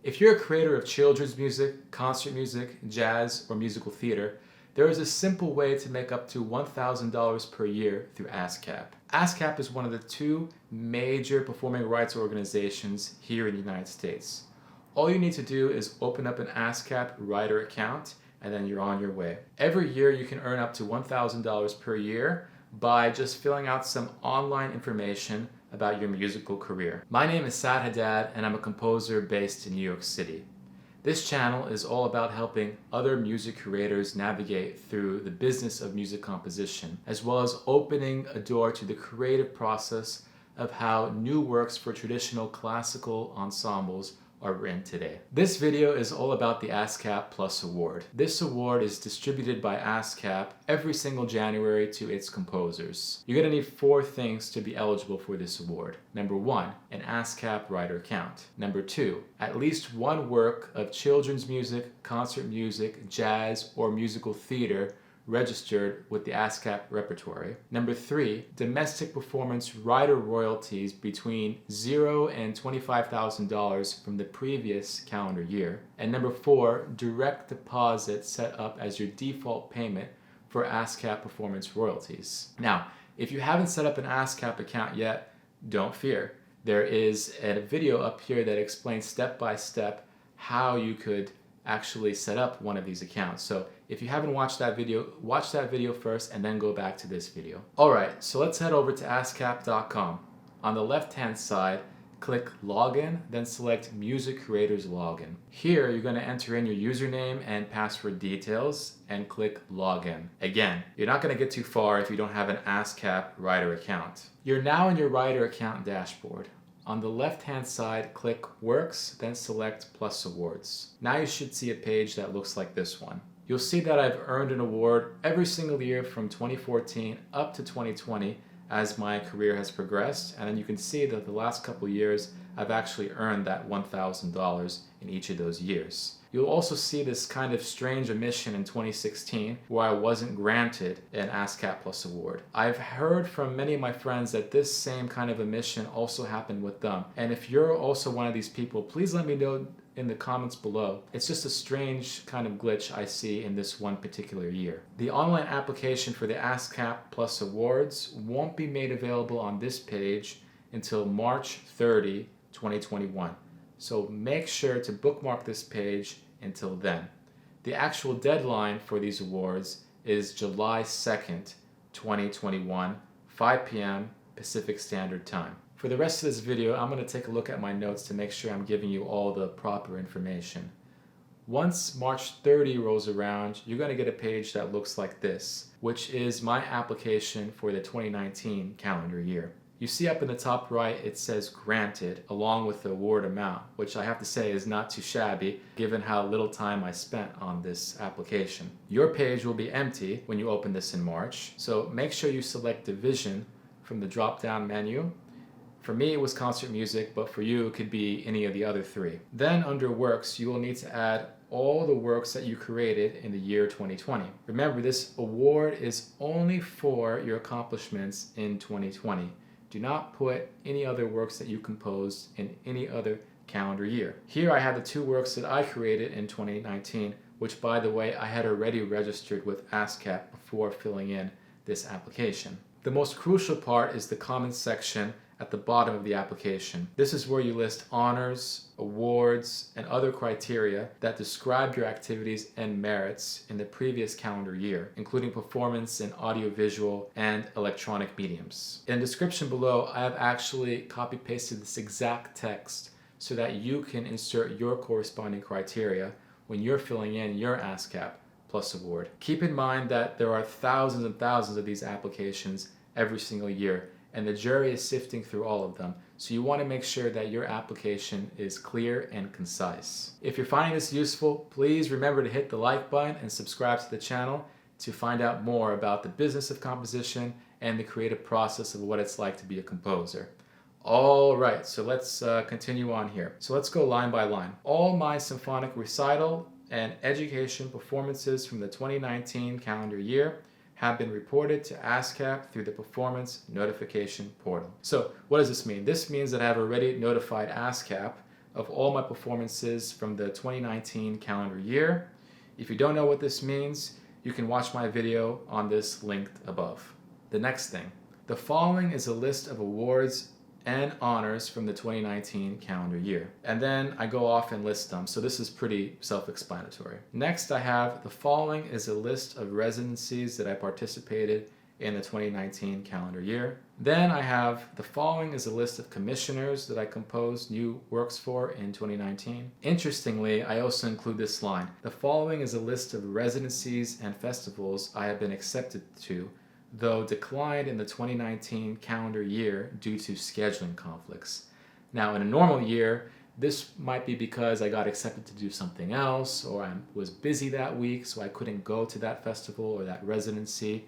If you're a creator of children's music, concert music, jazz, or musical theater, there is a simple way to make up to $1,000 per year through ASCAP. ASCAP is one of the two major performing rights organizations here in the United States. All you need to do is open up an ASCAP writer account and then you're on your way. Every year you can earn up to $1,000 per year by just filling out some online information about your musical career. My name is Saad Haddad and I'm a composer based in New York City. This channel is all about helping other music creators navigate through the business of music composition, as well as opening a door to the creative process of how new works for traditional classical ensembles are written today. This video is all about the ASCAP Plus Award. This award is distributed by ASCAP every single January to its composers. You're going to need 4 things to be eligible for this award. Number 1, an ASCAP writer account. Number 2, at least one work of children's music, concert music, jazz, or musical theater registered with the ASCAP repertory. Number 3, domestic performance writer royalties between $0 and $25,000 from the previous calendar year. And number 4, direct deposit set up as your default payment for ASCAP performance royalties. Now, if you haven't set up an ASCAP account yet, don't fear. There is a video up here that explains step by step how you could actually set up one of these accounts. So if you haven't watched that video, watch that video first and then go back to this video. Alright, so let's head over to ASCAP.com. On the left-hand side, click Login, then select Music Creators Login. Here, you're going to enter in your username and password details and click Login. Again, you're not going to get too far if you don't have an ASCAP writer account. You're now in your writer account dashboard. On the left-hand side, click Works, then select Plus Awards. Now you should see a page that looks like this one. You'll see that I've earned an award every single year from 2014 up to 2020 as my career has progressed, and then you can see that the last couple years I've actually earned that $1,000 in each of those years. You'll also see this kind of strange omission in 2016 where I wasn't granted an ASCAP Plus award. I've heard from many of my friends that this same kind of omission also happened with them, and if you're also one of these people, please let me know in the comments below. It's just a strange kind of glitch I see in this one particular year. The online application for the ASCAP Plus Awards won't be made available on this page until March 30, 2021. So make sure to bookmark this page until then. The actual deadline for these awards is July 2nd, 2021, 5 p.m. Pacific Standard Time. For the rest of this video, I'm going to take a look at my notes to make sure I'm giving you all the proper information. Once March 30 rolls around, you're going to get a page that looks like this, which is my application for the 2019 calendar year. You see up in the top right, it says granted along with the award amount, which I have to say is not too shabby given how little time I spent on this application. Your page will be empty when you open this in March, so make sure you select division from the drop-down menu. For me, it was concert music, but for you, it could be any of the other 3. Then under works, you will need to add all the works that you created in the year 2020. Remember, this award is only for your accomplishments in 2020. Do not put any other works that you composed in any other calendar year. Here I have the 2 works that I created in 2019, which by the way, I had already registered with ASCAP before filling in this application. The most crucial part is the comments section at the bottom of the application. This is where you list honors, awards, and other criteria that describe your activities and merits in the previous calendar year, including performance in audiovisual and electronic mediums. In the description below, I have actually copy-pasted this exact text so that you can insert your corresponding criteria when you're filling in your ASCAP Plus award. Keep in mind that there are thousands and thousands of these applications every single year, and the jury is sifting through all of them, so you want to make sure that your application is clear and concise. If you're finding this useful, please remember to hit the like button and subscribe to the channel to find out more about the business of composition and the creative process of what it's like to be a composer. Alright, so let's continue on here. So let's go line by line. All my symphonic recital and education performances from the 2019 calendar year have been reported to ASCAP through the Performance Notification Portal. So what does this mean? This means that I have already notified ASCAP of all my performances from the 2019 calendar year. If you don't know what this means, you can watch my video on this linked above. The next thing. The following is a list of awards and honors from the 2019 calendar year. And then I go off and list them, so this is pretty self-explanatory. Next, I have the following is a list of residencies that I participated in the 2019 calendar year. Then I have the following is a list of commissioners that I composed new works for in 2019. Interestingly, I also include this line. The following is a list of residencies and festivals I have been accepted to, though declined in the 2019 calendar year due to scheduling conflicts. Now, in a normal year, this might be because I got accepted to do something else, or I was busy that week, so I couldn't go to that festival or that residency.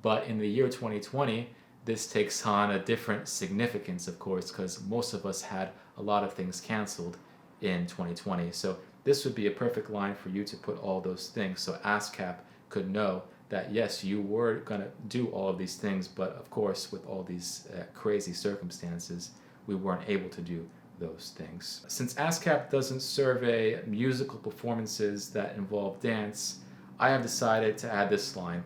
But in the year 2020, this takes on a different significance, of course, because most of us had a lot of things canceled in 2020. So this would be a perfect line for you to put all those things, so ASCAP could know that yes, you were going to do all of these things, but of course, with all these crazy circumstances, we weren't able to do those things. Since ASCAP doesn't survey musical performances that involve dance, I have decided to add this line.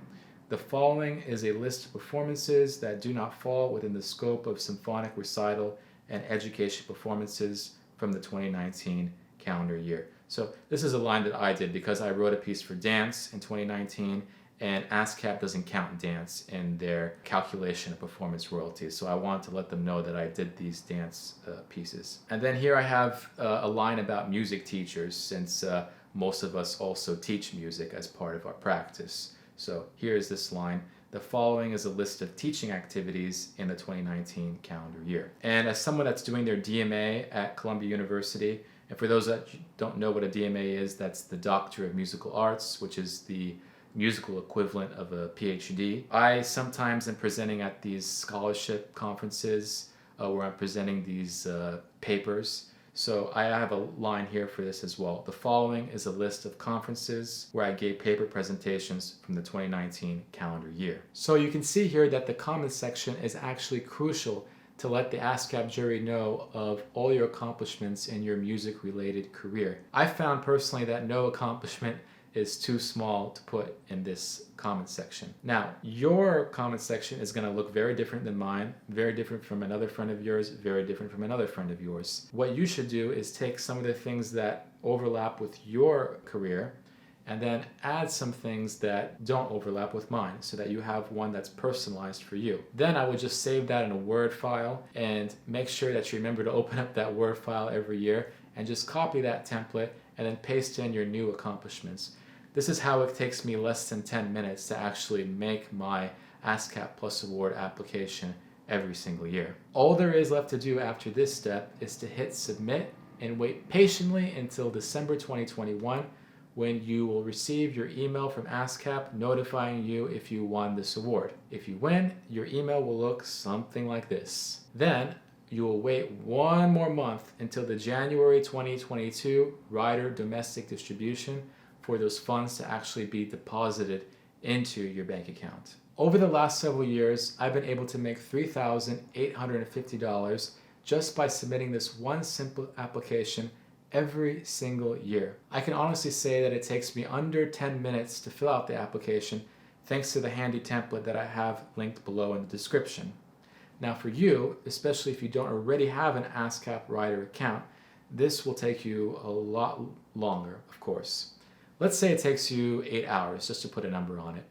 The following is a list of performances that do not fall within the scope of symphonic recital and education performances from the 2019 calendar year. So this is a line that I did because I wrote a piece for dance in 2019, and ASCAP doesn't count dance in their calculation of performance royalties. So I wanted to let them know that I did these dance pieces. And then here I have a line about music teachers, since most of us also teach music as part of our practice. So here's this line. The following is a list of teaching activities in the 2019 calendar year. And as someone that's doing their DMA at Columbia University, and for those that don't know what a DMA is, that's the Doctor of Musical Arts, which is the musical equivalent of a PhD. I sometimes am presenting at these scholarship conferences where I'm presenting these papers. So I have a line here for this as well. The following is a list of conferences where I gave paper presentations from the 2019 calendar year. So you can see here that the comments section is actually crucial to let the ASCAP jury know of all your accomplishments in your music-related career. I found personally that no accomplishment is too small to put in this comment section. Now, your comment section is going to look very different than mine, very different from another friend of yours, very different from another friend of yours. What you should do is take some of the things that overlap with your career and then add some things that don't overlap with mine so that you have one that's personalized for you. Then I would just save that in a Word file and make sure that you remember to open up that Word file every year and just copy that template and then paste in your new accomplishments. This is how it takes me less than 10 minutes to actually make my ASCAP Plus Award application every single year. All there is left to do after this step is to hit submit and wait patiently until December 2021 when you will receive your email from ASCAP notifying you if you won this award. If you win, your email will look something like this. Then you will wait one more month until the January 2022 rider domestic distribution for those funds to actually be deposited into your bank account. Over the last several years, I've been able to make $3,850 just by submitting this one simple application every single year. I can honestly say that it takes me under 10 minutes to fill out the application thanks to the handy template that I have linked below in the description. Now for you, especially if you don't already have an ASCAP Rider account, this will take you a lot longer, of course. Let's say it takes you 8 hours, just to put a number on it.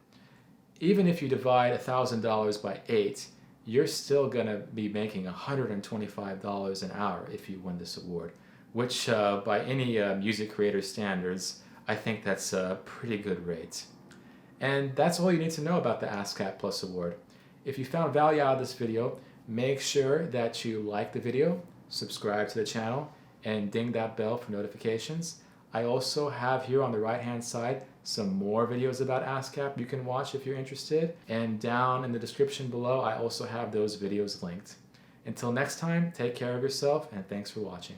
Even if you divide $1,000 by 8, you're still going to be making $125 an hour if you win this award, which by any music creator standards, I think that's a pretty good rate. And that's all you need to know about the ASCAP Plus Award. If you found value out of this video, make sure that you like the video, subscribe to the channel, and ding that bell for notifications. I also have here on the right hand side some more videos about ASCAP you can watch if you're interested, and down in the description below I also have those videos linked. Until next time, take care of yourself and thanks for watching.